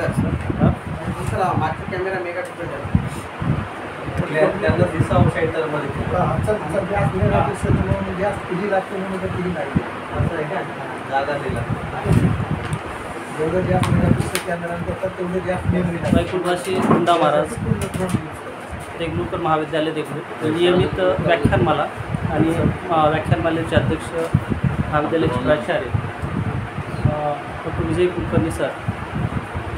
दुसरा मागचा camera mega pixel त्यांना दिसावं सेंटरमध्ये असं आहे का जागा दिला जेवढं जास्त मेगापिक्सल कॅमेरा करतात तेवढं जास्त मेमरी वैकुंठवासी हुंडा महाराज देगलूरकर महाविद्यालय देगलूर नियमित व्याख्यानमाला आणि व्याख्यानमालेचे अध्यक्ष महाविद्यालयाचे प्राचार्य डॉक्टर विजय कुलकर्णी सर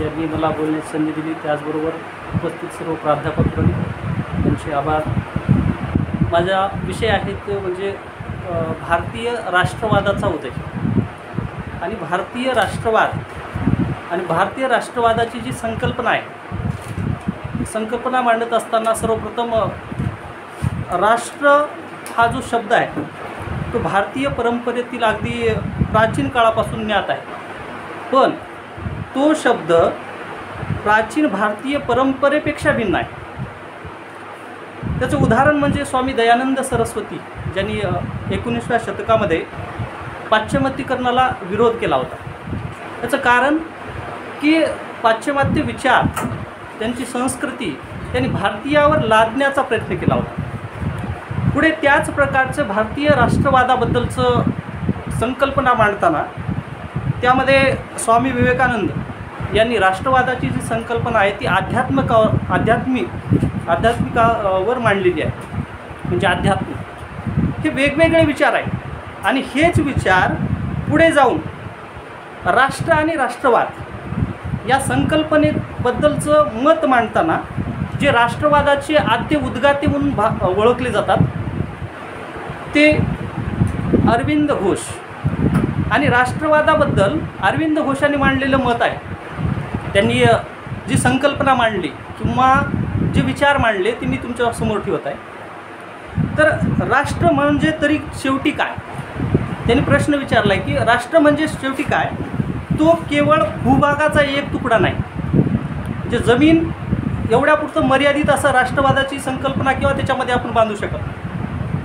यांनी मला बोलण्याची संधी दिली. त्याचबरोबर उपस्थित सर्व प्राध्यापक त्यांचे आभार. माझा विषय आहे तो म्हणजे भारतीय राष्ट्रवादाचा उदय आणि भारतीय राष्ट्रवाद आणि भारतीय राष्ट्रवादाची जी संकल्पना आहे, संकल्पना मांडत असताना सर्वप्रथम राष्ट्र हा जो शब्द आहे तो भारतीय परंपरेतील अगदी प्राचीन काळापासून ज्ञात आहे, पण तो शब्द प्राचीन भारतीय परंपरेपेक्षा भिन्न आहे. त्याचं उदाहरण म्हणजे स्वामी दयानंद सरस्वती ज्यांनी 19व्या शतकामध्ये पाश्चिमात्यीकरणाला विरोध केला होता. त्याचं कारण की पाश्चिमात्य विचार त्यांची संस्कृती त्यांनी भारतीयावर लादण्याचा प्रयत्न केला होता. पुढे त्याच प्रकारचं भारतीय राष्ट्रवादाबद्दलचं संकल्पना मांडताना त्यामध्ये स्वामी विवेकानंद यांनी राष्ट्रवादाची जी संकल्पना आहे ती आध्यात्मिकावर मांडलेली आहे. म्हणजे आध्यात्मिक हे वेगवेगळे विचार आहेत आणि हेच विचार पुढे जाऊन राष्ट्र आणि राष्ट्रवाद या संकल्पनेबद्दलचं मत मांडताना जे राष्ट्रवादाचे आद्य उद्गाते म्हणून ओळखले जातात ते अरविंद घोष आणि राष्ट्रवादाबद्दल अरविंद घोषांनी मांडलेलं मत आहे. त्यांनी जी संकल्पना मांडली किंवा जे विचार मांडले ते मी तुमच्यासमोर ठेवत आहे. तर राष्ट्र म्हणजे तरी शेवटी काय, त्यांनी प्रश्न विचारला आहे की राष्ट्र म्हणजे शेवटी काय. तो केवळ भूभागाचा एक तुकडा नाही, जे जमीन एवढ्यापुरतं मर्यादित असं राष्ट्रवादाची संकल्पना किंवा त्याच्यामध्ये आपण बांधू शकत.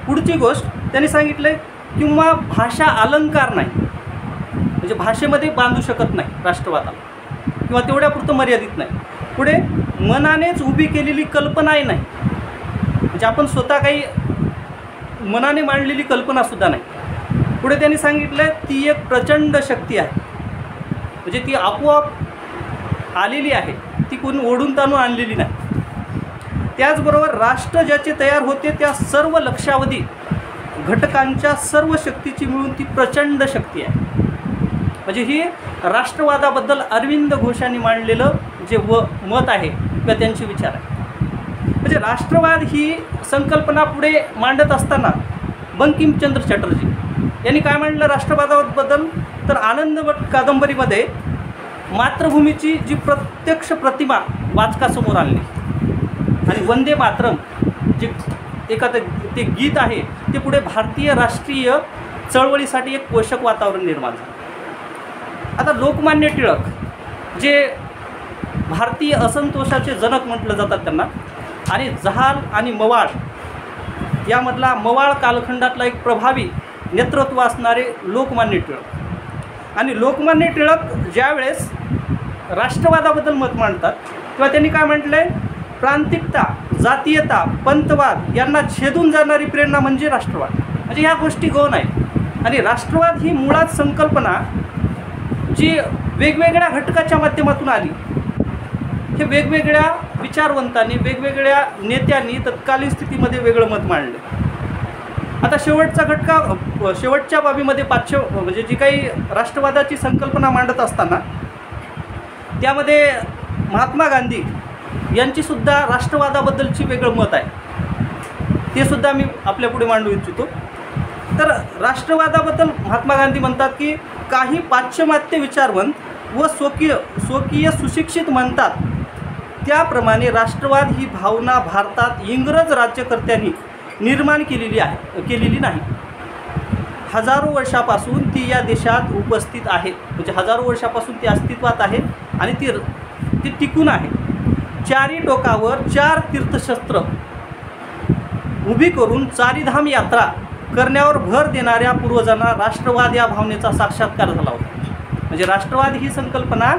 पुढची गोष्ट त्यांनी सांगितलं किंवा भाषा अलंकार नाही, म्हणजे भाषेमध्ये बांधू शकत नाही राष्ट्रवादाला किंवा तेवढ्यापुरतं मर्यादित नाही. पुढे मनानेच उभी केलेली कल्पनाही नाही, म्हणजे आपण स्वतः काही मनाने मांडलेली कल्पनासुद्धा नाही. पुढे त्यांनी सांगितलं ती एक प्रचंड शक्ती आहे, म्हणजे ती आपोआप आलेली आहे, ती कोणी ओढून ताणून आणलेली नाही. त्याचबरोबर राष्ट्र ज्याचे तयार होते त्या सर्व लक्षावधी घटकांच्या सर्व शक्तीची मिळून ती प्रचंड शक्ती आहे. म्हणजे ही राष्ट्रवादाबद्दल अरविंद घोषांनी मांडलेलं जे मत आहे किंवा त्यांचे विचार आहे. म्हणजे राष्ट्रवाद ही संकल्पना पुढे मांडत असताना बंकिमचंद्र चटर्जी यांनी काय मांडलं राष्ट्रवादाबद्दल, तर आनंदवट कादंबरीमध्ये मातृभूमीची जी प्रत्यक्ष प्रतिमा वाचकासमोर आणली आणि वंदे मातरम जे ते गीत आहे ते पुढे भारतीय राष्ट्रीय चळवळीसाठी एक पोषक वातावरण निर्माण झालं. आता लोकमान्य टिळक जे भारतीय असंतोषाचे जनक म्हटलं जातात त्यांना, आणि जहाल आणि मवाळ यामधला मवाळ कालखंडातला एक प्रभावी नेतृत्व असणारे लोकमान्य टिळक. आणि लोकमान्य टिळक ज्यावेळेस राष्ट्रवादाबद्दल मत मांडतात तेव्हा त्यांनी काय म्हटलं आहे, प्रांतिकता, जातीयता, पंथवाद यांना छेदून जाणारी प्रेरणा म्हणजे राष्ट्रवाद. म्हणजे ह्या गोष्टी गौण आहेत. आणि राष्ट्रवाद ही मुळात संकल्पना जी वेगवेगळ्या घटकाच्या माध्यमातून आली, हे वेगवेगळ्या विचारवंतांनी वेगवेगळ्या नेत्यांनी तत्कालीन स्थितीमध्ये वेगळं मत मांडलं. आता शेवटच्या बाबीमध्ये म्हणजे जी काही राष्ट्रवादाची संकल्पना मांडत असताना त्यामध्ये महात्मा गांधी यांचीसुद्धा राष्ट्रवादाबद्दलची वेगळं मत आहे, ते सुद्धा मी आपल्यापुढे मांडू इच्छितो. तर राष्ट्रवादाबद्दल महात्मा गांधी म्हणतात की काही पाश्चिमात्य विचारवंत व स्वकीय सुशिक्षित म्हणतात त्याप्रमाणे राष्ट्रवाद ही भावना भारतात इंग्रज राज्यकर्त्यांनी निर्माण केलेली नाही. हजारो वर्षापासून ती या देशात उपस्थित आहे, म्हणजे हजारो वर्षापासून ती अस्तित्वात आहे आणि ती टिकून आहे. चारी टोकावर 4 तीर्थक्षेत्र उभी करून चारीधाम यात्रा करण्यावर भर देणाऱ्या पूर्वजांना राष्ट्रवाद या भावनेचा साक्षात्कार झाला होता. म्हणजे राष्ट्रवाद ही संकल्पना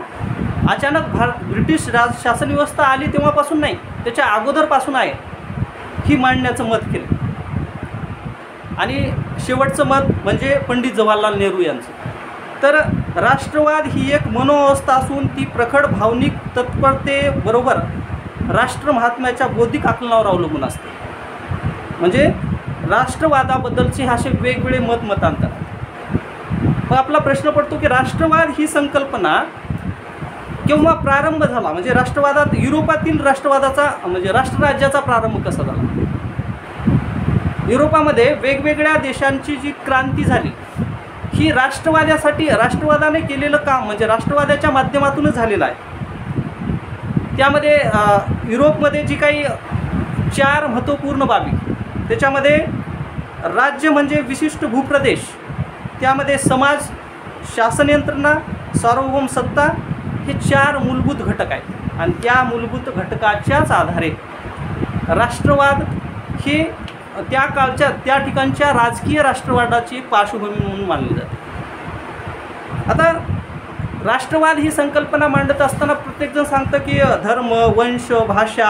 अचानक ब्रिटिश शासन व्यवस्था आली तेव्हापासून नाही, त्याच्या अगोदरपासून आहे ही मांडण्याचं मत केलं. आणि शेवटचं मत म्हणजे पंडित जवाहरलाल नेहरू यांचं. तर राष्ट्रवाद ही एक मनोअवस्था असून ती प्रखड भावनिक तत्परतेबरोबर राष्ट्र महात्म्याच्या बौद्धिक आकलनावर अवलंबून असते. म्हणजे राष्ट्रवादाबद्दलचे हे असे वेगवेगळे मतांतर. मग आपला प्रश्न पडतो की राष्ट्रवाद ही संकल्पना केव्हा प्रारंभ झाला, म्हणजे राष्ट्रवादात युरोपातील राष्ट्रवादाचा म्हणजे राष्ट्रराज्याचा प्रारंभ कसा झाला. युरोपामध्ये वेगवेगळ्या देशांची जी क्रांती झाली ही राष्ट्रवादाने केलेलं काम म्हणजे राष्ट्रवादाच्या माध्यमातूनच झालेलं आहे. त्यामध्ये युरोपमध्ये जी काही 4 महत्त्वपूर्ण बाबी, त्याच्यामध्ये राज्य म्हणजे विशिष्ट भूप्रदेश, त्यामध्ये समाज, शासन यंत्रणा, सार्वभौम सत्ता हे 4 मूलभूत घटक आहेत. आणि त्या मूलभूत घटकाच्याच आधारे राष्ट्रवाद हे त्या ठिकाणच्या राजकीय राष्ट्रवादाची पार्श्वभूमी म्हणून मानली जाते. आता राष्ट्रवाद ही संकल्पना मांडत असताना प्रत्येकजण सांगतं की धर्म, वंश, भाषा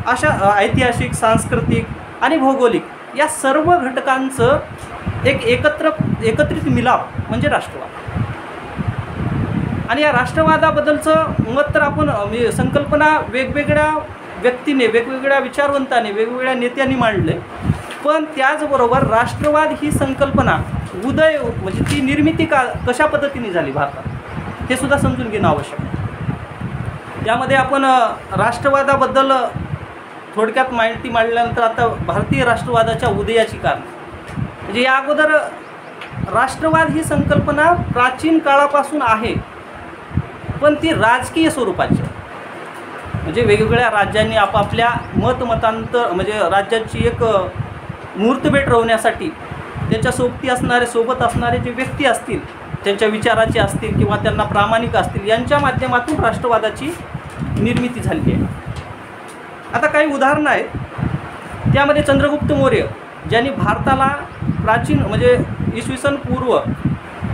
अशा ऐतिहासिक, सांस्कृतिक आणि भौगोलिक या सर्व घटकांचं एक एकत्रित मिलाप म्हणजे राष्ट्रवाद. आणि या राष्ट्रवादाबद्दलचं मत तर आपण संकल्पना वेगवेगळ्या व्यक्तीने, वेगवेगळ्या विचारवंताने, वेगवेगळ्या नेत्यांनी मांडले. पण त्याचबरोबर राष्ट्रवाद ही संकल्पना म्हणजे ती निर्मिती कशा पद्धतीने झाली भारतात हे सुद्धा समजून घेणं आवश्यक आहे. त्यामध्ये आपण राष्ट्रवादाबद्दल थोडक्यात माहिती मांडल्यानंतर आता भारतीय राष्ट्रवादाच्या उदयाची कारण म्हणजे या अगोदर राष्ट्रवाद ही संकल्पना प्राचीन काळापासून आहे, पण ती राजकीय स्वरूपाची म्हणजे वेगवेगळ्या राज्यांनी आपापल्या मतांतर म्हणजे राज्याची एक मुहूर्तमेढ रोवण्यासाठी त्यांच्या सोबत असणारे जे व्यक्ती असतील, त्यांच्या विचाराचे असतील किंवा त्यांना प्रामाणिक असतील, यांच्या माध्यमातून राष्ट्रवादाची निर्मिती झाली आहे. आता काही उदाहरणं आहेत. त्यामध्ये चंद्रगुप्त मौर्य ज्यांनी भारताला प्राचीन म्हणजे इसवी सन पूर्व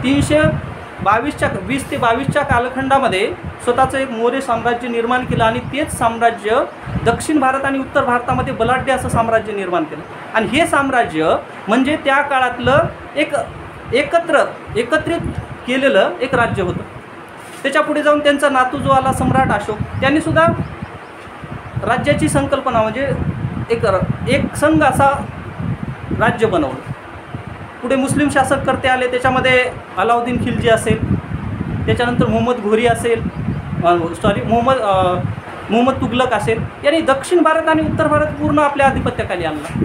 20 ते 22च्या कालखंडामध्ये स्वतःचं एक मौर्य साम्राज्य निर्माण केलं आणि तेच साम्राज्य दक्षिण भारत आणि उत्तर भारतामध्ये बलाढ्य असं साम्राज्य निर्माण केलं. आणि हे साम्राज्य म्हणजे त्या काळातलं एक एकत्रित केलेलं एक राज्य होतं. त्याच्या पुढे जाऊन त्यांचा नातू जो आला सम्राट अशोक, त्यांनीसुद्धा राज्याची संकल्पना म्हणजे एक संघ असा राज्य बनवलं. पुढे मुस्लिम शासककर्ते आले, त्याच्यामध्ये अलाउद्दीन खिलजी असेल, त्याच्यानंतर मोहम्मद घोरी असेल, मोहम्मद तुगलक असेल, यांनी दक्षिण भारत आणि उत्तर भारत पूर्ण आपल्या आधिपत्याखाली आणला.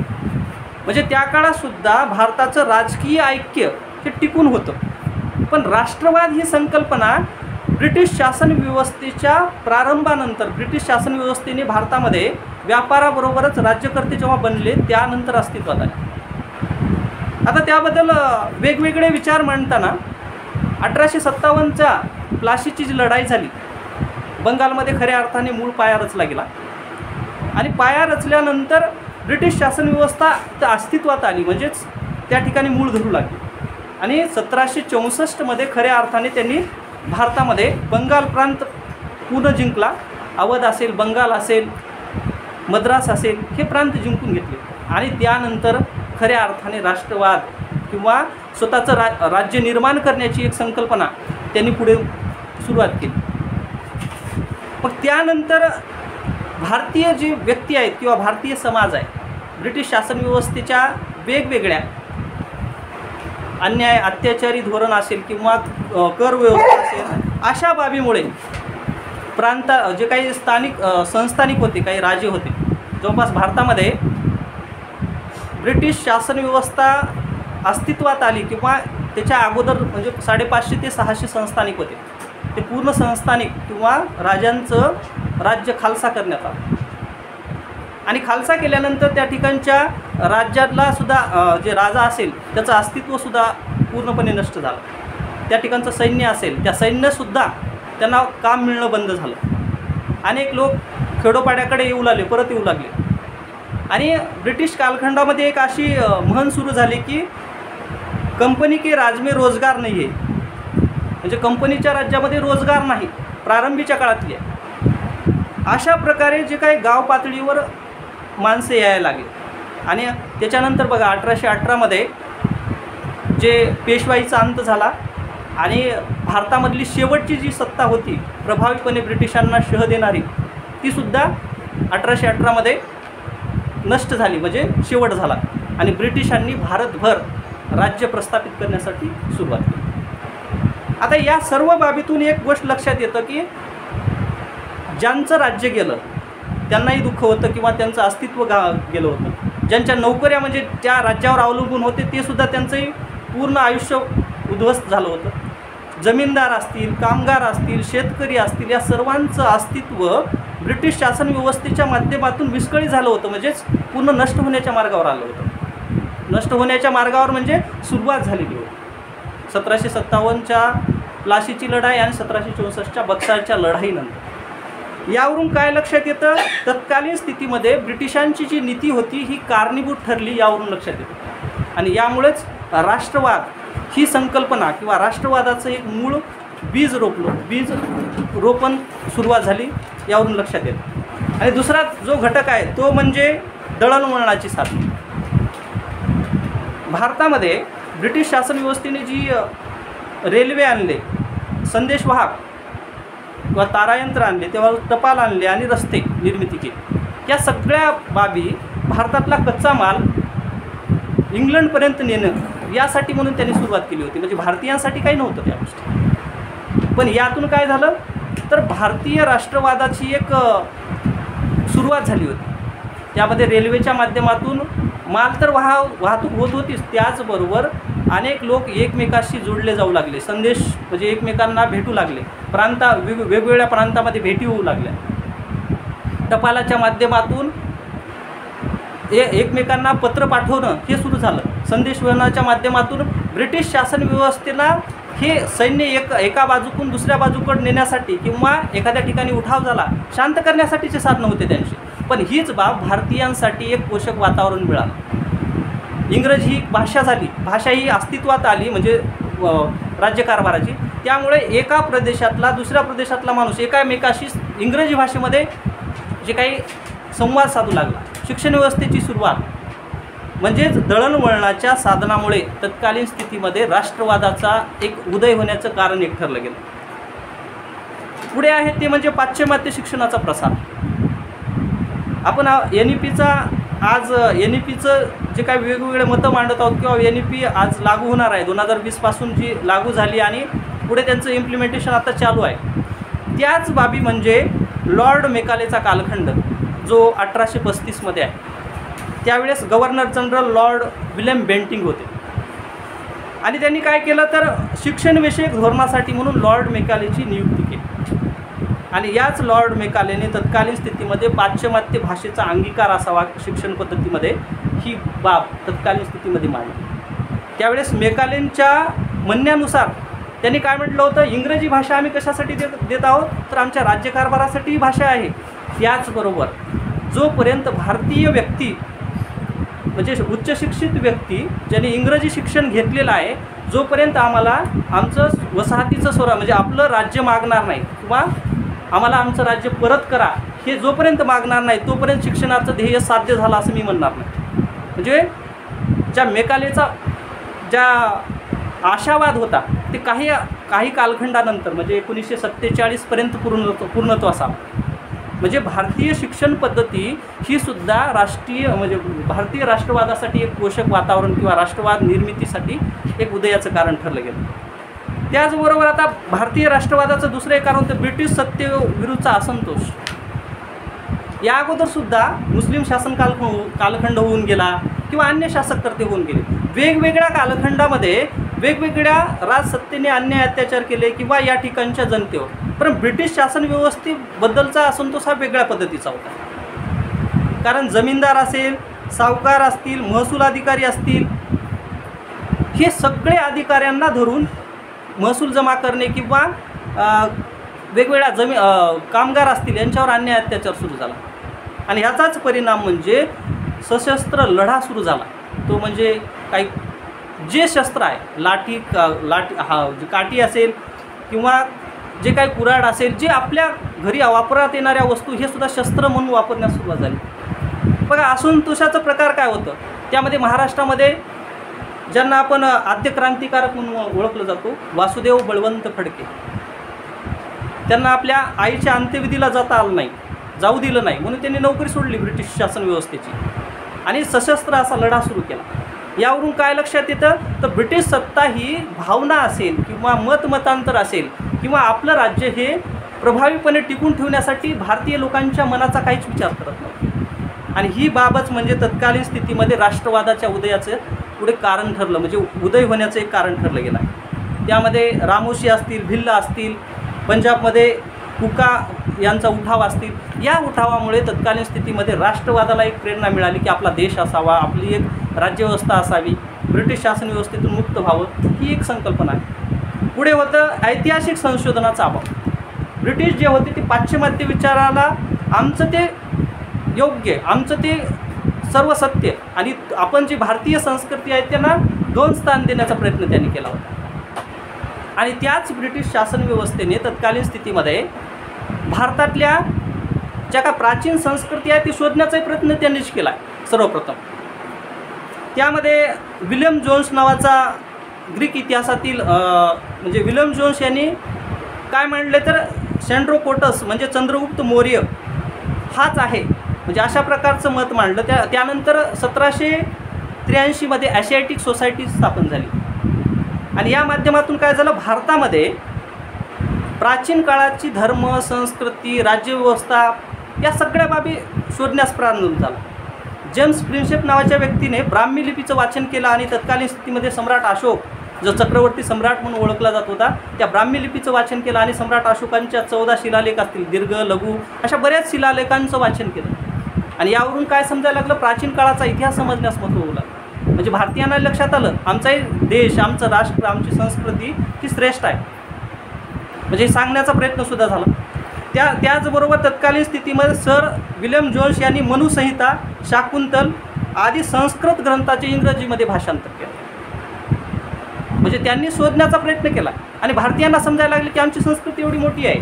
म्हणजे त्या काळातसुद्धा भारताचं राजकीय ऐक्य हे टिकून होतं. पण राष्ट्रवाद ही संकल्पना ब्रिटिश शासन व्यवस्थेच्या प्रारंभानंतर, ब्रिटिश शासन व्यवस्थेने भारतामध्ये व्यापाराबरोबरच राज्यकर्ते जेव्हा बनले त्यानंतर अस्तित्वात आले. आता त्याबद्दल वेगवेगळे विचार मांडताना 1857च्या प्लासीची जी लढाई झाली, बंगालमध्ये खऱ्या अर्थाने मूळ पाया रचला गेला. आणि पाया रचल्यानंतर ब्रिटिश शासन व्यवस्था अस्तित्वात आली, म्हणजेच त्या ठिकाणी मूळ धरू लागली. आणि 1764मध्ये खऱ्या अर्थाने त्यांनी भारतामध्ये बंगाल प्रांत पूर्ण जिंकला. अवध असेल, बंगाल असेल, मद्रास असेल, हे प्रांत जिंकून घेतले. आणि त्यानंतर खऱ्या अर्थाने राष्ट्रवाद किंवा स्वतःचं राज्य निर्माण करण्याची एक संकल्पना त्यांनी पुढे सुरुवात केली. मग त्यानंतर भारतीय जी व्यक्ती आहेत किंवा भारतीय समाज आहे, ब्रिटिश शासन व्यवस्थेच्या वेगवेगळ्या अन्याय, अत्याचारी धोरण असेल किंवा कर व्यवस्था असेल, अशा बाबीमुळे जे काही संस्थानिक होते, काही राजे होते, जवळपास भारतामध्ये ब्रिटिश शासन व्यवस्था अस्तित्वात आली किंवा त्याच्या अगोदर म्हणजे 550 ते 600 संस्थानिक होते. ते पूर्ण संस्थानिक किंवा राजांचं राज्य खालसा करण्यात आलं. आणि खालसा केल्यानंतर त्या ठिकाणच्या राज्यातला सुद्धा जे राजा असेल त्याचं अस्तित्वसुद्धा पूर्णपणे नष्ट झालं. त्या ठिकाणचं सैन्य असेल, त्या सैन्यसुद्धा त्यांना काम मिळणं बंद झालं. अनेक लोक खेडोपाड्याकडे परत येऊ लागले. आणि ब्रिटिश कालखंडामध्ये एक अशी म्हण सुरू झाली की कंपनी के राज में रोजगार नाही आहे, म्हणजे कंपनीच्या राज्यामध्ये रोजगार नाही. प्रारंभीच्या काळातली आहे. अशा प्रकारे जे काही गाव पातळीवर माणसे यायला लागली आणि त्याच्यानंतर बघा 1818मध्ये जे पेशवाईचा अंत झाला आणि भारतामधली शेवटची जी सत्ता होती प्रभावीपणे ब्रिटिशांना शह देणारी, तीसुद्धा 1818मध्ये नष्ट झाली, म्हणजे शेवट झाला आणि ब्रिटिशांनी भारतभर राज्य प्रस्थापित करण्यासाठी सुरुवात केली. आता या सर्व बाबीतून एक गोष्ट लक्षात येतं की ज्यांचं राज्य गेलं त्यांनाही दुःख होतं किंवा त्यांचं अस्तित्व गेलं होतं. ज्यांच्या नोकऱ्या म्हणजे त्या राज्यावर अवलंबून होते ते सुद्धा त्यांचंही पूर्ण आयुष्य उद्ध्वस्त झालं होतं. जमीनदार असतील, कामगार असतील, शेतकरी असतील, या सर्वांचं अस्तित्व ब्रिटिश शासन व्यवस्थेच्या माध्यमातून विस्कळीत झालं होतं, म्हणजेच पूर्ण नष्ट होण्याच्या मार्गावर आलं होतं. नष्ट होण्याच्या मार्गावर म्हणजे सुरुवात झालेली होती. 1757च्या प्लासीची लढाई आणि 1764च्या बक्सारच्या लढाईनंतर. यावरून काय लक्षात येतं, तत्कालीन स्थितीमध्ये ब्रिटिशांची जी नीती होती ही कारणीभूत ठरली, यावरून लक्षात येतं. आणि यामुळेच राष्ट्रवाद ही संकल्पना किंवा राष्ट्रवादाचं एक मूळ बीज रोपण सुरुवात झाली, यावरून लक्षात येतं. आणि दुसरा जो घटक आहे तो म्हणजे दळणवळणाची साधने. भारतामध्ये ब्रिटिश शासन व्यवस्थेने जी रेल्वे आणले, संदेशवाहक किंवा तारायंत्र आणले, तेव्हा टपाल आणले आणि रस्ते निर्मिती केली, या सगळ्या बाबी भारतातला कच्चा माल इंग्लंडपर्यंत नेणं यासाठी म्हणून त्यांनी सुरुवात केली होती. म्हणजे भारतीयांसाठी काही नव्हतं त्या गोष्टी. पण यातून काय झालं तर भारतीय राष्ट्रवादाची एक सुरुवात झाली होती. त्यामध्ये रेल्वेच्या माध्यमातून माल तर वाहतूक होत होतीच, त्याचबरोबर अनेक लोक एकमेकाशी जोडले जाऊ लागले, संदेश म्हणजे एकमेकांना भेटू लागले, वेगवेगळ्या प्रांतामध्ये भेटी होऊ लागल्या. टपालाच्या माध्यमातून एकमेकांना पत्र पाठवणं हे सुरू झालं. संदेशवहनाच्या माध्यमातून ब्रिटिश शासन व्यवस्थेला हे सैन्य एका बाजूकडून दुसऱ्या बाजूकडे नेण्यासाठी किंवा एखाद्या ठिकाणी उठाव झाला शांत करण्यासाठीचे साधनं होते त्यांची. पण हीच बाब भारतीयांसाठी एक पोषक वातावरण मिळालं. इंग्रजी भाषा झाली, भाषा ही अस्तित्वात आली म्हणजे राज्यकारभाराची. त्यामुळे एका प्रदेशातला दुसऱ्या प्रदेशातला माणूस एकामेकाशी इंग्रजी भाषेमध्ये जे काही संवाद साधू लागला. शिक्षण व्यवस्थेची सुरुवात म्हणजेच दळणवळणाच्या साधनामुळे तत्कालीन स्थितीमध्ये राष्ट्रवादाचा एक उदय होण्याचं कारण एक ठरलं गेलं. पुढे आहे ते म्हणजे पाश्चिमात्य शिक्षणाचा प्रसार. आपण NEPचं जे काही वेगवेगळे मतं मांडत आहोत किंवा NEP आज लागू होणार आहे 2020पासून जी लागू झाली आणि पुढे त्यांचं इम्प्लिमेंटेशन आता चालू आहे. त्याच बाबी म्हणजे लॉर्ड मेकालेचा कालखंड जो 1835मध्ये आहे. त्यावेळेस governor general lord William Bentinck होते आणि त्यांनी काय केलं तर शिक्षणविषयक धोरणासाठी म्हणून लॉर्ड मेकालेची नियुक्ती केली. आणि याच लॉर्ड मेकालेने तत्कालीन स्थितीमध्ये पाश्चिमात्य भाषेचा अंगीकार असावा शिक्षण पद्धतीमध्ये ही बाब तत्कालीन स्थितीमध्ये मांडली. त्यावेळेस मेकालेंच्या म्हणण्यानुसार त्यांनी काय म्हटलं होतं, इंग्रजी भाषा आम्ही कशासाठी देत आहोत तर आमच्या राज्यकारभारासाठी ही भाषा आहे. त्याचबरोबर जोपर्यंत भारतीय व्यक्ती म्हणजे उच्च शिक्षित व्यक्ती ज्यांनी इंग्रजी शिक्षण घेतलेलं आहे जोपर्यंत आम्हाला आमचं वसाहतीचं स्वरा म्हणजे आपलं राज्य मागणार नाही किंवा आम्हाला आमचं राज्य परत करा हे जोपर्यंत मागणार नाही तोपर्यंत शिक्षणाचं ध्येय साध्य झालं असं मी म्हणणार नाही. म्हणजे ज्या मेकालेचा ज्या आशावाद होता ते काही कालखंडानंतर म्हणजे 1947पर्यंत पूर्णत्व असावं. म्हणजे भारतीय शिक्षण पद्धती ही सुद्धा म्हणजे भारतीय राष्ट्रवादासाठी एक पोषक वातावरण किंवा राष्ट्रवाद निर्मितीसाठी एक उदयाचं कारण ठरलं गेलं. त्याचबरोबर आता भारतीय राष्ट्रवादाचं दुसरं एक कारण होतं ब्रिटिश सत्तेविरुद्धचा असंतोष. या अगोदरसुद्धा मुस्लिम शासन कालखंड होऊन गेला किंवा अन्य शासककर्ते होऊन गेले. वेगवेगळ्या कालखंडामध्ये वेगवेगळ्या राजसत्तेने अन्याय अत्याचार केले किंवा या ठिकाणच्या जनतेवर. पण ब्रिटिश शासन व्यवस्थेबद्दलचा असंतोष हा वेगळ्या पद्धतीचा होता. कारण जमीनदार असेल, सावकार असतील, महसूल अधिकारी असतील, हे सगळे अधिकाऱ्यांना धरून महसूल जमा करणे किंवा वेगवेगळ्या कामगार असतील यांच्यावर अन्याय अत्याचार सुरू झाला. आणि ह्याचाच परिणाम म्हणजे सशस्त्र लढा सुरू झाला. तो म्हणजे काही जे शस्त्र आहे लाठी काठी असेल किंवा जे काही कुऱ्हाड असेल, जे आपल्या घरी वापरात येणाऱ्या वस्तू हे सुद्धा शस्त्र म्हणून वापरण्यास सुरुवात झाली. बघा असंतोषाचा प्रकार काय होतं त्यामध्ये. महाराष्ट्रामध्ये ज्यांना आपण आद्य क्रांतिकारक म्हणून ओळखलं जातो, वासुदेव बळवंत फडके, त्यांना आपल्या आईच्या अंत्यविधीला जाता आलं नाही, जाऊ दिलं नाही, म्हणून त्यांनी नोकरी सोडली ब्रिटिश शासन व्यवस्थेची आणि सशस्त्र असा लढा सुरू केला. यावरून काय लक्षात येतं तर ब्रिटिश सत्ता ही भावना असेल किंवा मतमतांतर असेल किंवा आपलं राज्य हे प्रभावीपणे टिकून ठेवण्यासाठी भारतीय लोकांच्या मनाचा काहीच विचार करत नव्हती. आणि ही बाबच म्हणजे तत्कालीन स्थितीमध्ये राष्ट्रवादाच्या उदयाचं पुढे कारण ठरलं, म्हणजे उदय होण्याचं एक कारण ठरलं गेलं आहे. त्यामध्ये रामोशी असतील, भिल्ल असतील, पंजाबमध्ये कुका यांचा उठाव असतील, या उठावामुळे तत्कालीन स्थितीमध्ये राष्ट्रवादाला एक प्रेरणा मिळाली की आपला देश असावा, आपली एक राज्यव्यवस्था असावी, ब्रिटिश शासन व्यवस्थेतून मुक्त व्हावं, ही एक संकल्पना आहे. पुढे होतं ऐतिहासिक संशोधनाचा अभाव. ब्रिटिश जे होते ते पाश्चिमात्य विचाराला आमचं ते योग्य, आमचं ते सर्व सत्य आणि आपण जी भारतीय संस्कृती आहे त्यांना 2 स्थान देण्याचा प्रयत्न त्यांनी केला होता. आणि त्याच ब्रिटिश शासन व्यवस्थेने तत्कालीन स्थितीमध्ये भारतातल्या ज्या का प्राचीन संस्कृती आहे ती शोधण्याचाही प्रयत्न त्यांनीच केला आहे सर्वप्रथम. त्यामध्ये विल्यम जोन्स नावाचा ग्रीक इतिहासातील म्हणजे विल्यम जोन्स यांनी काय म्हणले तर सेंड्रोकोटस म्हणजे चंद्रगुप्त मौर्य हाच आहे, म्हणजे अशा प्रकारचं मत मांडलं. त्यानंतर 1783 ॲशियाटिक सोसायटी स्थापन झाली आणि या माध्यमातून काय झालं, भारतामध्ये प्राचीन काळाची धर्म, संस्कृती, राज्यव्यवस्था या सगळ्या बाबी शोधण्यास प्रारंभ झाला. जेम्स प्रिन्सेप नावाच्या व्यक्तीने ब्राह्मी लिपीचं वाचन केलं आणि तत्कालीन स्थितीमध्ये सम्राट अशोक, जो चक्रवर्ती सम्राट म्हणून ओळखला जात होता, त्या ब्राह्मी लिपीचं वाचन केलं आणि सम्राट अशोकांच्या 14 शिलालेख असतील, दीर्घ, लघु अशा बऱ्याच शिलालेखांचं वाचन केलं. आणि यावरून काय समजायला लागलं, प्राचीन काळाचा इतिहास समजण्यास महत्त्व होऊ लागलं. म्हणजे भारतीयांना लक्षात आलं आमचाही देश, आमचं राष्ट्र, आमची संस्कृती ही श्रेष्ठ आहे, म्हणजे सांगण्याचा प्रयत्नसुद्धा झाला. त्याचबरोबर तत्कालीन स्थितीमध्ये सर विल्यम जोन्स यांनी मनुसंहिता, शाकुंतल आदी संस्कृत ग्रंथाचे इंग्रजीमध्ये भाषांतर केलं. म्हणजे त्यांनी शोधण्याचा प्रयत्न केला आणि भारतीयांना समजायला लागले की आमची संस्कृती एवढी मोठी आहे,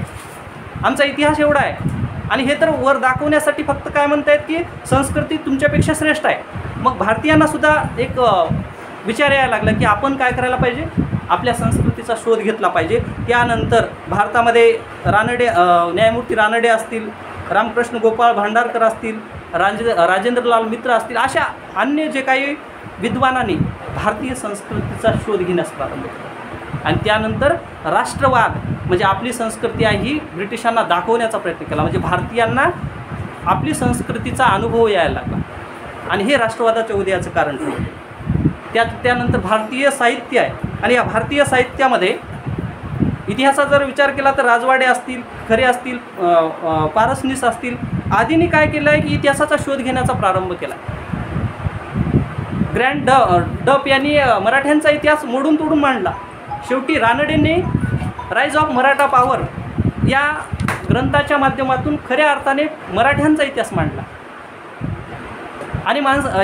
आमचा इतिहास एवढा आहे. आणि हे तर वर दाखवण्यासाठी फक्त काय म्हणतायत की संस्कृती तुमच्यापेक्षा श्रेष्ठ आहे. मग भारतीयांनासुद्धा एक विचार यायला लागला की आपण काय करायला पाहिजे, आपल्या संस्कृतीचा शोध घेतला पाहिजे. त्यानंतर भारतामध्ये न्यायमूर्ती रानडे असतील, रामकृष्ण गोपाळ भांडारकर असतील, राजेंद्रलाल मित्र असतील, अशा अन्य जे काही विद्वानांनी भारतीय संस्कृतीचा शोध घेण्यास प्रारंभ केला. आणि त्यानंतर राष्ट्रवाद म्हणजे आपली संस्कृती आहे ही ब्रिटिशांना दाखवण्याचा प्रयत्न केला. म्हणजे भारतीयांना आपली संस्कृतीचा अनुभव यायला लागला आणि हे राष्ट्रवादाच्या उदयाचं कारण ठरलं. त्यानंतर भारतीय साहित्य आहे आणि या भारतीय साहित्यामध्ये इतिहासाचा जर विचार केला तर राजवाडे असतील, खरे असतील, पारसनीस असतील आदींनी काय केलं आहे की इतिहासाचा शोध घेण्याचा प्रारंभ केला. ग्रँड डप यांनी मराठ्यांचा इतिहास मोडून तोडून मांडला. शेवटी रानडेंनी राईज ऑफ मराठा पॉवर या ग्रंथाच्या माध्यमातून खऱ्या अर्थाने मराठ्यांचा इतिहास मांडला. आणि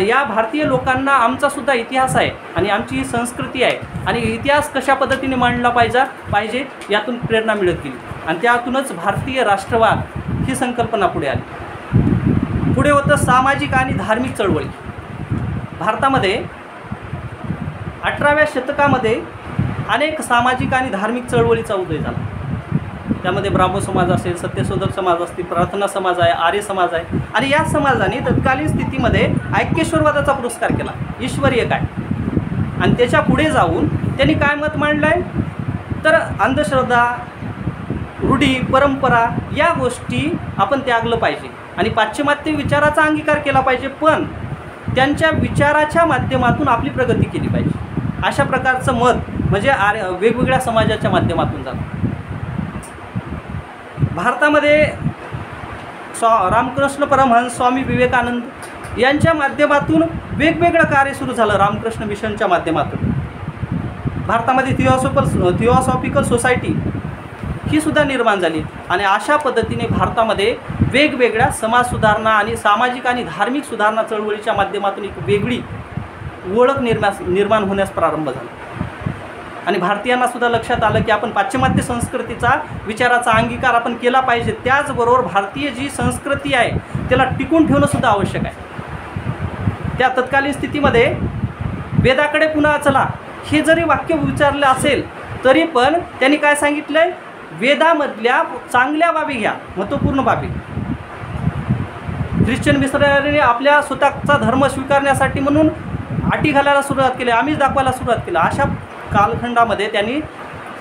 या भारतीय लोकांना आमचासुद्धा इतिहास आहे आणि आमची संस्कृती आहे आणि इतिहास कशा पद्धतीने मांडला पाहिजे यातून प्रेरणा मिळत गेली आणि त्यातूनच भारतीय राष्ट्रवाद ही संकल्पना पुढे आली. पुढे होतं सामाजिक आणि धार्मिक चळवळी. भारतामध्ये 18व्या शतकामध्ये अनेक सामाजिक आणि धार्मिक चळवळीचा उदय झाला. त्यामध्ये ब्राह्मण समाज असेल, सत्यशोधक समाज असतील, प्रार्थना समाज आहे, आर्य समाज आहे आणि या समाजाने तत्कालीन स्थितीमध्ये ऐक्येश्वरवादाचा पुरस्कार केला. ईश्वरीय काय आणि त्याच्या पुढे जाऊन त्यांनी काय मत मांडलं आहे तर अंधश्रद्धा, रूढी, परंपरा या गोष्टी आपण त्यागलं पाहिजे आणि पाश्चिमात्य विचाराचा अंगीकार केला पाहिजे, पण त्यांच्या विचाराच्या माध्यमातून आपली प्रगती केली पाहिजे. अशा प्रकारचं मत म्हणजे वेगवेगळ्या समाजाच्या माध्यमातून झालं. भारतामध्ये रामकृष्ण परमहंस, स्वामी विवेकानंद यांच्या माध्यमातून वेगवेगळं कार्य सुरू झालं. रामकृष्ण मिशनच्या माध्यमातून भारतामध्ये थिओसॉफिकल सोसायटी ही सुद्धा निर्माण झाली आणि अशा पद्धतीने भारतामध्ये वेगवेगळ्या समाज सुधारणा आणि सामाजिक आणि धार्मिक सुधारणा चळवळीच्या माध्यमातून एक वेगळी ओळख निर्माण होण्यास प्रारंभ झाला. आणि भारतीयांना सुद्धा लक्षात आलं की आपण पाश्चिमात्य संस्कृतीचा विचाराचा अंगीकार आपण केला पाहिजे. त्याचबरोबर भारतीय जी संस्कृती आहे त्याला टिकून ठेवणं सुद्धा आवश्यक आहे. त्या तत्कालीन स्थितीमध्ये वेदाकडे पुन्हा चला हे जरी वाक्य विचारलं असेल तरी पण त्यांनी काय सांगितलं आहे, वेदामधल्या चांगल्या बाबी घ्या, महत्त्वपूर्ण बाबी. ख्रिश्चन मिशनरीने आपल्या स्वतःचा धर्म स्वीकारण्यासाठी म्हणून अटी घालायला सुरुवात केली, आम्हीच दाखवायला सुरुवात केली. अशा कालखंडामध्ये त्यांनी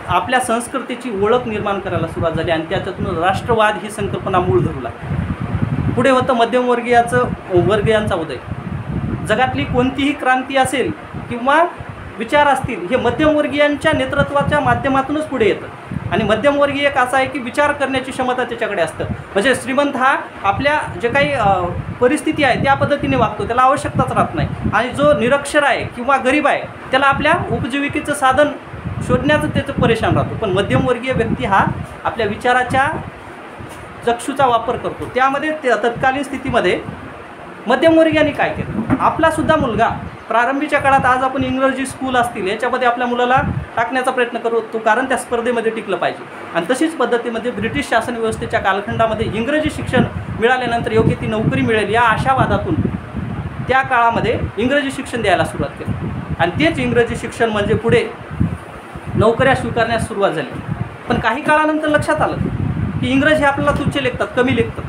आपल्या संस्कृतीची ओळख निर्माण करायला सुरुवात झाली आणि त्याच्यातून राष्ट्रवाद ही संकल्पना मूळ धरू लागली. पुढे होतं मध्यमवर्गीयांचा उदय. जगातली कोणतीही क्रांती असेल किंवा विचार असतील हे मध्यमवर्गीयांच्या नेतृत्वाच्या माध्यमातूनच पुढे येतं. आणि मध्यमवर्गीय एक असा आहे की विचार करण्याची क्षमता त्याच्याकडे असतं. म्हणजे श्रीमंत हा आपल्या जे काही परिस्थिती आहे त्या पद्धतीने वागतो, त्याला आवश्यकताच राहत नाही. आणि जो निरक्षर आहे किंवा गरीब आहे त्याला आपल्या उपजीविकेचं साधन शोधण्याचं त्याचं परेशान राहतो. पण मध्यमवर्गीय व्यक्ती हा आपल्या विचाराच्या चक्षूचा वापर करतो. त्यामध्ये तत्कालीन स्थितीमध्ये मध्यमवर्गीयांनी काय केलं, आपलासुद्धा मुलगा प्रारंभीच्या काळात आज आपण इंग्रजी स्कूल असतील याच्यामध्ये आपल्या मुलाला टाकण्याचा प्रयत्न करतो, कारण त्या स्पर्धेमध्ये टिकलं पाहिजे. आणि तशीच पद्धतीमध्ये ब्रिटिश शासन व्यवस्थेच्या कालखंडामध्ये इंग्रजी शिक्षण मिळाल्यानंतर योग्य ती नोकरी मिळेल या आशावादातून त्या काळामध्ये इंग्रजी शिक्षण द्यायला सुरुवात केली. आणि तेच इंग्रजी शिक्षण म्हणजे पुढे नोकऱ्या स्वीकारण्यास सुरुवात झाली. पण काही काळानंतर लक्षात आलं की इंग्रजी आपल्याला तुच्छ लेखतात, कमी लेखतात.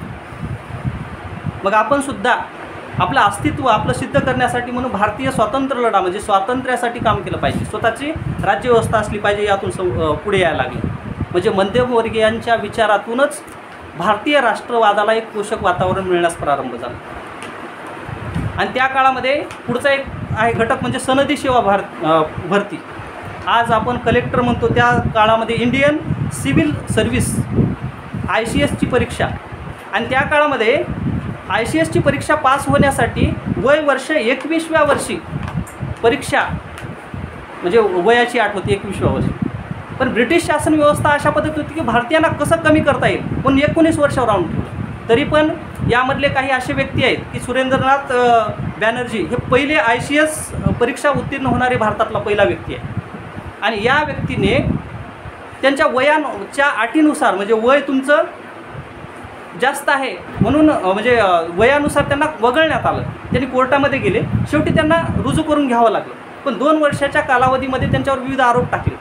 मग आपण सुद्धा आपलं अस्तित्व आपलं सिद्ध करण्यासाठी म्हणून भारतीय स्वातंत्र्य लढा म्हणजे स्वातंत्र्यासाठी काम केलं पाहिजे, स्वतःची राज्यव्यवस्था असली पाहिजे, यातून पुढे यायला लागले. म्हणजे मध्यमवर्गीयांच्या विचारातूनच भारतीय राष्ट्रवादाला एक पोषक वातावरण मिळण्यास प्रारंभ झाला. आणि त्या काळामध्ये पुढचा एक आहे घटक म्हणजे सनदी सेवा भरती. आज आपण कलेक्टर म्हणतो, त्या काळामध्ये इंडियन सिव्हिल सर्व्हिस ICSची परीक्षा. आणि त्या काळामध्ये ICSची परीक्षा पास होण्यासाठी वय वर्ष 21व्या वर्षी परीक्षा म्हणजे वयाची अट होती 21व्या वर्षी. पण ब्रिटिश शासन व्यवस्था अशा पद्धती होती की भारतीयांना कसं कमी करता येईल पण 19 वर्षावर राहून ठेवलं. तरी पण यामधले काही असे व्यक्ती आहेत की सुरेंद्रनाथ बॅनर्जी हे पहिले ICS परीक्षा उत्तीर्ण होणारे भारतातला पहिला व्यक्ती आहे. आणि या व्यक्तीने त्यांच्या वयाच्या अटीनुसार म्हणजे वय तुमचं जास्त आहे म्हणून म्हणजे वयानुसार त्यांना वगळण्यात आलं. त्यांनी कोर्टामध्ये गेले, शेवटी त्यांना रुजू करून घ्यावं लागलं. पण 2 वर्षाच्या कालावधीमध्ये त्यांच्यावर विविध आरोप टाकले.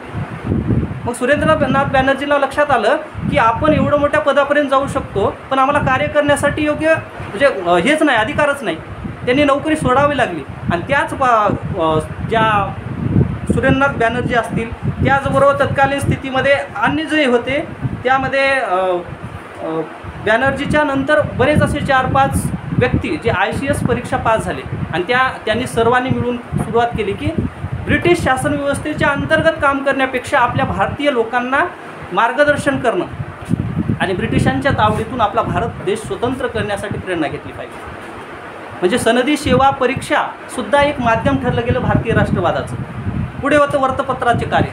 मग सुरेंद्रनाथ बॅनर्जीला लक्षात आलं की आपण एवढं मोठ्या पदापर्यंत जाऊ शकतो पण आम्हाला कार्य करण्यासाठी योग्य म्हणजे हेच नाही, अधिकारच नाही. त्यांनी नोकरी सोडावी लागली. आणि त्याच ज्या सुरेंद्रनाथ बॅनर्जी असतील त्याचबरोबर तत्कालीन स्थितीमध्ये अन्य जे होते त्यामध्ये बॅनर्जीच्या नंतर बरेच असे 4-5 व्यक्ती जे ICS परीक्षा पास झाले. आणि त्यांनी सर्वांनी मिळून सुरुवात केली की ब्रिटिश शासन व्यवस्थेच्या अंतर्गत काम करण्यापेक्षा आपल्या भारतीय लोकांना मार्गदर्शन करणं आणि ब्रिटिशांच्या तावडीतून आपला भारत देश स्वतंत्र करण्यासाठी प्रेरणा घेतली पाहिजे. म्हणजे सनदी सेवा परीक्षासुद्धा एक माध्यम ठरलं गेलं भारतीय राष्ट्रवादाचं. पुढे होतं वृत्तपत्राचे कार्य.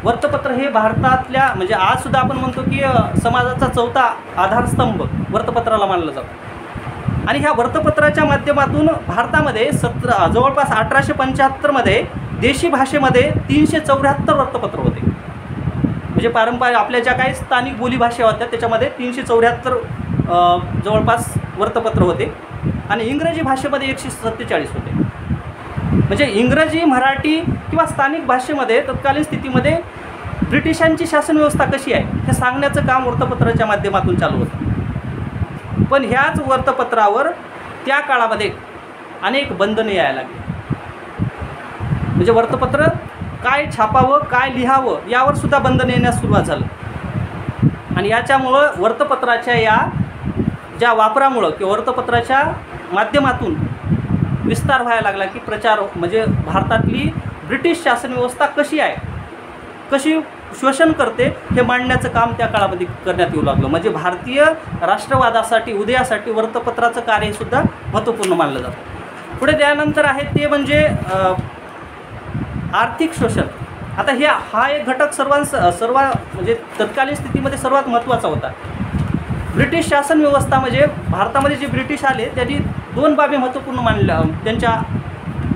वृत्तपत्र हे भारतातल्या म्हणजे आजसुद्धा आपण म्हणतो की समाजाचा 4था आधारस्तंभ वृत्तपत्राला मानलं जातं. आणि ह्या वृत्तपत्राच्या माध्यमातून भारतामध्ये जवळपास 1875मध्ये देशी भाषेमध्ये 374 वृत्तपत्र होते. म्हणजे पारंपरिक आपल्या ज्या काही स्थानिक बोलीभाषा होत्या त्याच्यामध्ये 374 जवळपास वृत्तपत्र होते. आणि इंग्रजी भाषेमध्ये 147 होते. म्हणजे इंग्रजी, मराठी किंवा स्थानिक भाषेमध्ये तत्कालीन स्थितीमध्ये ब्रिटिशांची शासन व्यवस्था कशी आहे हे सांगण्याचं काम वृत्तपत्राच्या माध्यमातून चालू होतं. पण ह्याच वृत्तपत्रावर त्या काळामध्ये अनेक बंधने यायला लागली. म्हणजे वृत्तपत्र काय छापावं, काय लिहावं यावर सुद्धा बंधन येण्यास सुरुवात झालं. आणि याच्यामुळं वृत्तपत्राच्या या ज्या वापरामुळं किंवा वृत्तपत्राच्या माध्यमातून विस्तार व्हायला लागला की प्रचार म्हणजे भारतातली ब्रिटिश शासन व्यवस्था कशी आहे, कशी शोषण करते हे मांडण्याचं काम त्या काळामध्ये करण्यात येऊ लागलं. म्हणजे भारतीय राष्ट्रवादासाठी उदयासाठी वृत्तपत्राचं कार्यसुद्धा महत्त्वपूर्ण मानलं जातं. पुढे त्यानंतर आहे ते म्हणजे आर्थिक शोषण. आता हा एक घटक सर्व म्हणजे तत्कालीन स्थितीमध्ये सर्वात महत्त्वाचा होता. ब्रिटिश शासन व्यवस्था म्हणजे भारतामध्ये जे ब्रिटिश आले त्यांनी 2 बाबी महत्त्वपूर्ण मानल्या. त्यांचा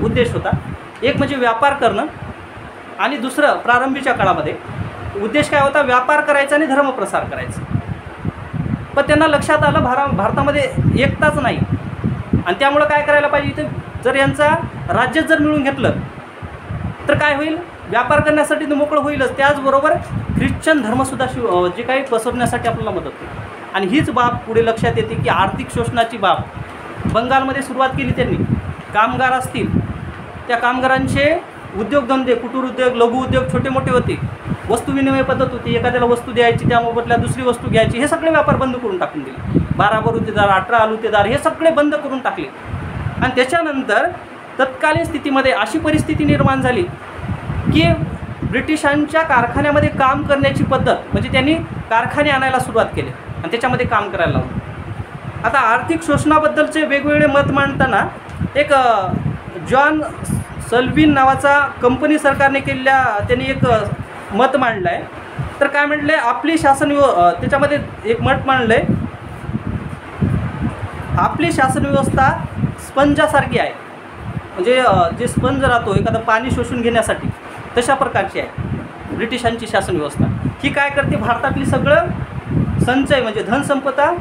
उद्देश होता एक म्हणजे व्यापार करणं आणि दुसरं प्रारंभीच्या काळामध्ये उद्देश काय होता, व्यापार करायचा आणि धर्मप्रसार करायचा. पण त्यांना लक्षात आलं भारतामध्ये एकताच नाही आणि त्यामुळं काय करायला पाहिजे, इथं जर यांचा राज्य जर मिळून घेतलं तर काय होईल, व्यापार करण्यासाठी तर मोकळं होईलच, त्याचबरोबर ख्रिश्चन धर्मसुद्धा जे काही पसरण्यासाठी आपल्याला मदत होईल. आणि हीच बाब पुढे लक्षात येते की आर्थिक शोषणाची बाब बंगालमध्ये सुरुवात केली त्यांनी. कामगार असतील, त्या कामगारांचे उद्योगधंदे, कुटीर उद्योग, लघु उद्योग छोटे मोठे होते, वस्तू विनिमय पद्धत होती, एखाद्याला वस्तू द्यायची त्या मोबदल्यात दुसरी वस्तू घ्यायची, हे सगळे व्यापार बंद करून टाकून दिले. 12 बलुतेदार, 18 अलुतेदार हे सगळे बंद करून टाकले. आणि त्याच्यानंतर तत्कालीन स्थितीमध्ये अशी परिस्थिती निर्माण झाली की ब्रिटिशांच्या कारखान्यामध्ये काम करण्याची पद्धत, म्हणजे त्यांनी कारखाने आणायला सुरुवात केली आणि त्याच्यामध्ये काम करायला लावलं. आता आर्थिक शोषणाबद्दलचे वेगवेगळे मत मांडताना एक जॉन सल्विन नावाचा कंपनी सरकारने त्यांनी एक मत मांडलं आहे. तर काय म्हटलं आहे, आपली त्याच्यामध्ये एक मत मांडलं आहे, आपली शासन व्यवस्था स्पंजासारखी आहे, म्हणजे जे स्पंज राहतो एखादं पाणी शोषून घेण्यासाठी तशा प्रकारची आहे ब्रिटिशांची शासन व्यवस्था. ही काय करते, भारतातली सगळं संचय म्हणजे धनसंपदा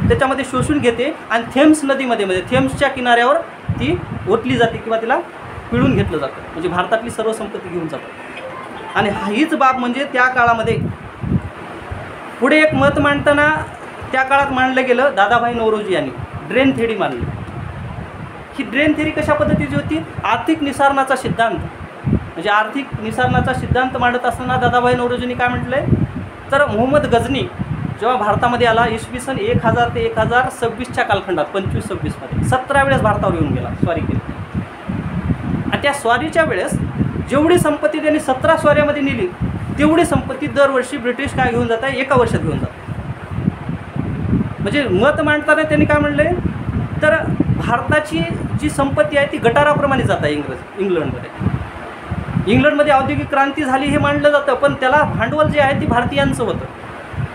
त्याच्यामध्ये शोषून घेते आणि थेम्स नदीमध्ये थेम्सच्या किनाऱ्यावर ती ओतली जाते किंवा तिला पिळून घेतलं जातं, म्हणजे भारतातली सर्व संपत्ती घेऊन जातात. आणि हीच बाब म्हणजे त्या काळामध्ये पुढे एक मत मांडताना त्या काळात मांडलं गेलं, दादाभाई नौरोजी यांनी ड्रेन थेरी मांडली. ही ड्रेन थेरी कशा पद्धतीची होती, आर्थिक निसारणाचा सिद्धांत, म्हणजे आर्थिक निसारणाचा सिद्धांत मांडत असताना दादाभाई नौरोजींनी काय म्हटलं आहे, तर मोहम्मद गझनी जेव्हा भारतामध्ये आला इसवी सन 1000 ते 1026च्या कालखंडात 25-26मध्ये 17 वेळेस भारतावर येऊन गेला, स्वारी केली. आणि त्या स्वारीच्या वेळेस जेवढी संपत्ती त्यांनी 17 स्वाऱ्यामध्ये नेली तेवढी संपत्ती दरवर्षी ब्रिटिश काय घेऊन जात आहे, एका वर्षात घेऊन जातात. म्हणजे मत मांडताना त्यांनी काय म्हणलं आहे, तर भारताची जी संपत्ती आहे ती गटाराप्रमाणे जात आहे इंग्लंडमध्ये औद्योगिक क्रांती झाली हे मानलं जातं, पण त्याला भांडवल जे आहे ती भारतीयांचं होतं.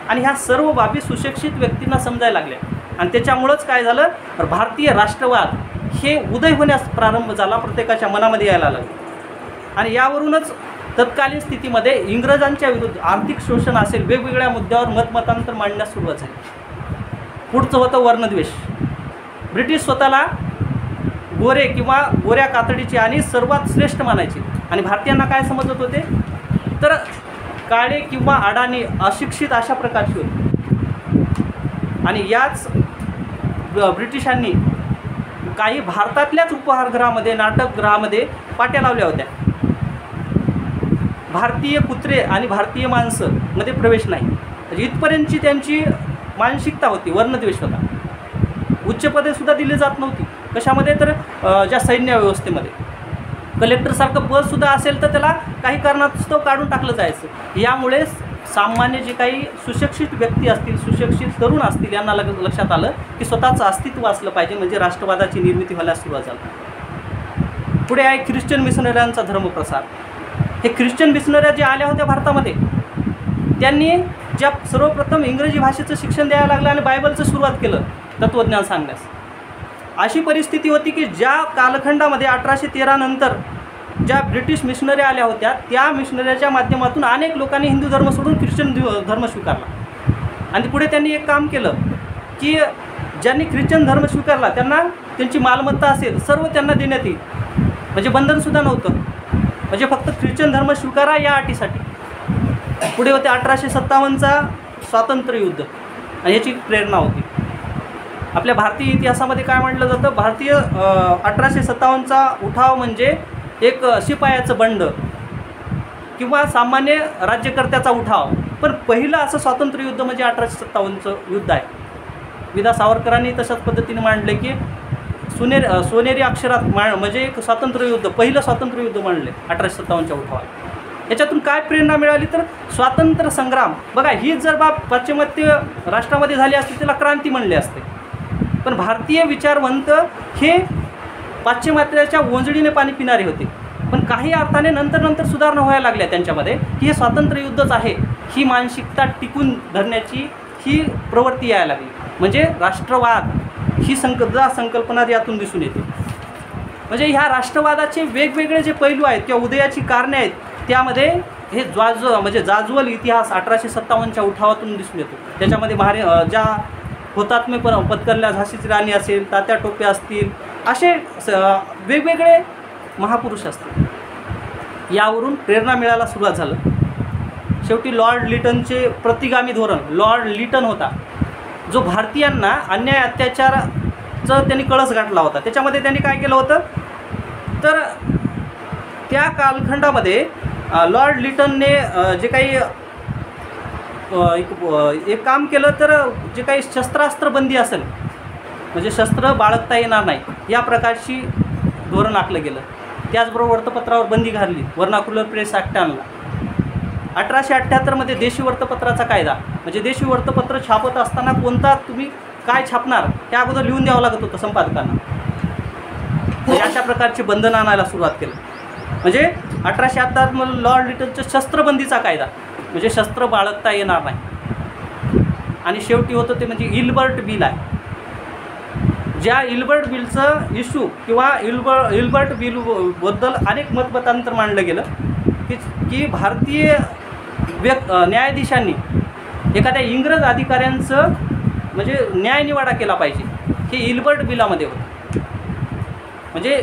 आणि ह्या सर्व बाबी सुशिक्षित व्यक्तींना समजायला लागल्या आणि त्याच्यामुळंच काय झालं, तर भारतीय राष्ट्रवाद हे उदय होण्यास प्रारंभ झाला, प्रत्येकाच्या मनामध्ये यायला लागले. आणि यावरूनच तत्कालीन स्थितीमध्ये इंग्रजांच्या विरुद्ध आर्थिक शोषण असेल, वेगवेगळ्या मुद्द्यावर मतमतांतर मांडण्यास सुरुवात झाली. पुढचं होतं वर्णद्वेष. ब्रिटिश स्वतःला गोरे किंवा गोऱ्या कातडीचे आणि सर्वात श्रेष्ठ मानायचे आणि भारतीयांना काय समजत होते, तर काळे किंवा अडाणी, अशिक्षित अशा प्रकारचे होते. आणि याच ब्रिटिशांनी काही भारतातल्याच उपहारगृहामध्ये, नाटकगृहामध्ये पाट्या लावल्या होत्या, भारतीय कुत्रे आणि भारतीय माणसं मध्ये प्रवेश नाही. म्हणजे इथपर्यंतची त्यांची मानसिकता होती, वर्णद्वेष होता. उच्च पदे सुद्धा दिली जात नव्हती. कशामध्ये, तर ज्या सैन्य व्यवस्थेमध्ये कलेक्टरसारखं पदसुद्धा असेल तर त्याला काही कारणास्तव काढून टाकलं जायचं. यामुळे सामान्य जे काही सुशिक्षित व्यक्ती असतील, सुशिक्षित तरुण असतील, यांना लक्षात आलं की स्वतःचं अस्तित्व असलं पाहिजे, म्हणजे राष्ट्रवादाची निर्मिती व्हायला सुरुवात झाली. पुढे आहे ख्रिश्चन मिशनऱ्यांचा धर्मप्रसार. हे ख्रिश्चन मिशनऱ्या जे आल्या होत्या भारतामध्ये, त्यांनी ज्या सर्वप्रथम इंग्रजी भाषेचं शिक्षण द्यायला लागलं आणि बायबलचं सुरुवात केलं तत्त्वज्ञान सांगण्यास. अशी परिस्थिती होती की ज्या कालखंडामध्ये 1813 नंतर ज्या ब्रिटिश मिशनऱ्या आल्या होत्या, त्या मिशनऱ्याच्या माध्यमातून अनेक लोकांनी हिंदू धर्म सोडून ख्रिश्चन धर्म स्वीकारला. आणि पुढे त्यांनी एक काम केलं की ज्यांनी ख्रिश्चन धर्म स्वीकारला त्यांना त्यांची मालमत्ता असेल सर्व त्यांना देण्यात येईल, म्हणजे बंधनसुद्धा नव्हतं, म्हणजे फक्त ख्रिश्चन धर्म स्वीकारा या अटीसाठी. पुढे होते 1857चा स्वातंत्र्य युद्ध आणि याची प्रेरणा होती. आपल्या भारतीय इतिहासामध्ये काय म्हटलं जातं, भारतीय 1857चा उठाव म्हणजे एक शिपायाचं बंड किंवा सामान्य राज्यकर्त्याचा उठाव. पण पहिलं असं स्वातंत्र्य युद्ध म्हणजे 1857चं युद्ध आहे. विदा सावरकरांनी तशाच पद्धतीने मांडले की सोनेरी अक्षरात म्हणजे एक स्वातंत्र्य युद्ध, पहिलं स्वातंत्र्य युद्ध मांडले 1857च्या उठावात. याच्यातून काय प्रेरणा मिळाली, तर स्वातंत्र्य संग्राम. बघा, ही जर बाब पाश्चिमात्य राष्ट्रामध्ये झाली असती त्याला क्रांती म्हणले असते, पण भारतीय विचारवंत हे पाश्चिमात्याच्या ओंजळीने पाणी पिणारे होते. पण काही अर्थाने नंतर सुधारणा व्हायला लागल्या त्यांच्यामध्ये की हे स्वातंत्र्य युद्धच आहे, ही मानसिकता टिकून धरण्याची ही प्रवृत्ती यायला लागली. म्हणजे राष्ट्रवाद ही संकल्पना यातून दिसून येते. म्हणजे ह्या राष्ट्रवादाचे वेगवेगळे जे पैलू आहेत किंवा उदयाची कारणे आहेत त्यामध्ये हे म्हणजे जाज्वल इतिहास 1857च्या उठावातून दिसून येतो. त्याच्यामध्ये ज्या हुतात्मे पत्करल्या झाशीची राणी असेल, तात्या टोपे असतील, असे वेगवेगळे महापुरुष असतील. यावरून प्रेरणा मिळायला सुरुवात झालं. शेवटी लॉर्ड लिटनचे प्रतिगामी धोरण, लॉर्ड लिटन होता जो भारतीयांना अन्याय अत्याचाराचं त्यांनी कळस गाठला होता. त्याच्यामध्ये त्यांनी काय केलं होतं, तर त्या कालखंडामध्ये लॉर्ड लिटनने जे काही एक काम केलं, तर जे काही शस्त्रास्त्र बंदी असेल, म्हणजे शस्त्र बाळगता येणार नाही या प्रकारची धोरण आखलं गेलं. त्याचबरोबर वर्तपत्रावर बंदी घातली, व्हर्नाक्युलर प्रेस ॲक्ट आणला. 1878 देशी वृत्तपत्राचा कायदा, म्हणजे देशी वृत्तपत्र छापत असताना कोणता तुम्ही काय छापणार त्या अगोदर लिहून द्यावं लागत होतं संपादकांना. म्हणजे अशा प्रकारची बंधनं आणायला सुरुवात केली. म्हणजे 1878 लॉर्ड लिटनचं शस्त्रबंदीचा कायदा, म्हणजे शस्त्र बाळगता येणार नाही. आणि शेवटी होतं ते म्हणजे इल्बर्ट बिल आहे. ज्या इल्बर्ट बिलचं इश्यू किंवा इल्बर्ट बिलबद्दल अनेक मतमतांतर मांडलं गेलं की भारतीय न्यायाधीशांनी एखाद्या इंग्रज अधिकाऱ्यांचं म्हणजे न्यायनिवाडा केला पाहिजे, हे इल्बर्ट बिलामध्ये होतं. म्हणजे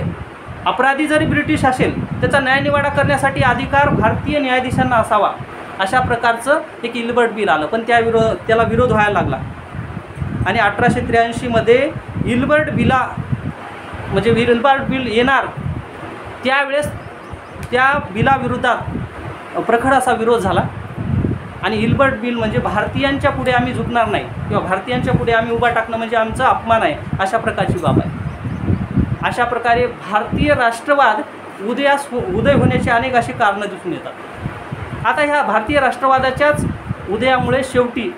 अपराधी जरी ब्रिटिश असेल त्याचा न्यायनिवाडा करण्यासाठी अधिकार भारतीय न्यायाधीशांना असावा, अशा प्रकारचं एक इल्बर्ट बिल आलं. पण त्याला विरोध व्हायला लागला. आणि 1883 इल्बर्ट बिल येणार त्यावेळेस त्या बिलाविरोधात प्रखर असा विरोध झाला. आणि इल्बर्ट बिल म्हणजे भारतीयांच्या पुढे आम्ही झुकणार नाही किंवा भारतीयांच्या पुढे आम्ही उभा टाकणं म्हणजे आमचा अपमान आहे, अशा प्रकारची बाब आहे. अशा प्रकारे भारतीय राष्ट्रवाद उदय होण्याची अनेक अशी कारणं दिसून येतात. आता ह्या भारतीय राष्ट्रवादाच्याच उदयामुळे शेवटी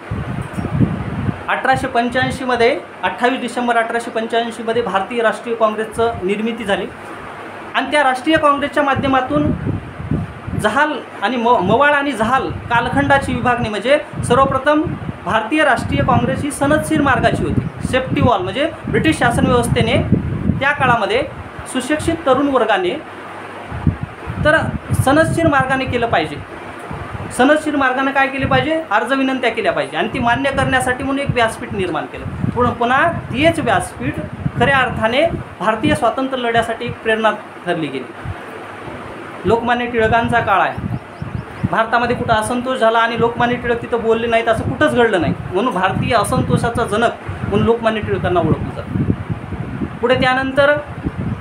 1885 28 डिसेंबर 1885 भारतीय राष्ट्रीय काँग्रेसचं निर्मिती झाली. आणि त्या राष्ट्रीय काँग्रेसच्या माध्यमातून जहाल आणि मवाळ आणि जहाल कालखंडाची विभागणी, म्हणजे सर्वप्रथम भारतीय राष्ट्रीय काँग्रेस ही सनदशीर मार्गाची होती. सेफ्टी वॉल म्हणजे ब्रिटिश शासन व्यवस्थेने त्या काळामध्ये सुशिक्षित तरुण वर्गाने तर सनदशीर मार्गाने केलं पाहिजे. सनदशीर मार्गाने काय केले पाहिजे, अर्ज विनंत्या केल्या पाहिजे. आणि ती मान्य करण्यासाठी म्हणून एक व्यासपीठ निर्माण केलं. पुन्हा तीच व्यासपीठ खऱ्या अर्थाने भारतीय स्वातंत्र्य लढ्यासाठी एक प्रेरणा ठरली गेली. लोकमान्य टिळकांचा काळ आहे. भारतामध्ये कुठं असंतोष झाला आणि लोकमान्य टिळक तिथं बोलले नाहीत असं कुठंच घडलं नाही. म्हणून भारतीय असंतोषाचा जनक म्हणून लोकमान्य टिळकांना ओळखलं जातं. पुढे त्यानंतर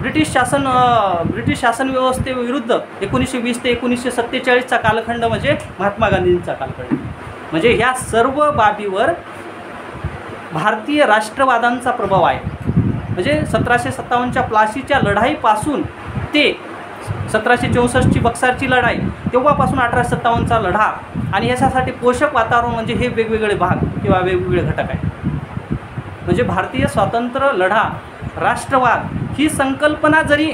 ब्रिटिश शासन व्यवस्थेविरुद्ध 1920 ते 1947चा कालखंड म्हणजे महात्मा गांधींचा कालखंड. म्हणजे ह्या सर्व बाबीवर भारतीय राष्ट्रवादांचा प्रभाव आहे. म्हणजे 1757च्या प्लासीच्या लढाईपासून ते 1764ची बक्सारची लढाई, तेव्हापासून 1857चा लढा. आणि याच्यासाठी पोषक वातावरण म्हणजे हे वेगवेगळे भाग किंवा वेगवेगळे घटक आहेत. म्हणजे भारतीय स्वातंत्र्य लढा, राष्ट्रवाद ही संकल्पना जरी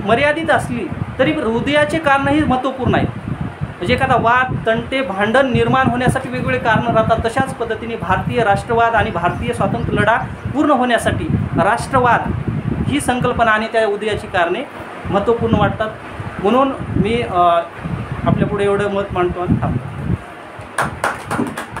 मर्यादित असली तरी हृदयाचे कारणही महत्त्वपूर्ण आहेत. म्हणजे एखादा वाद, तंटे, भांडण निर्माण होण्यासाठी वेगवेगळे कारणं राहतात. तशाच पद्धतीने भारतीय राष्ट्रवाद आणि भारतीय स्वातंत्र्य लढा पूर्ण होण्यासाठी राष्ट्रवाद ही संकल्पना आणि त्या उदयाची कारणे महत्त्वपूर्ण वाटतात. म्हणून मी आपल्यापुढे एवढं मत मांडतो आणि थांबतो.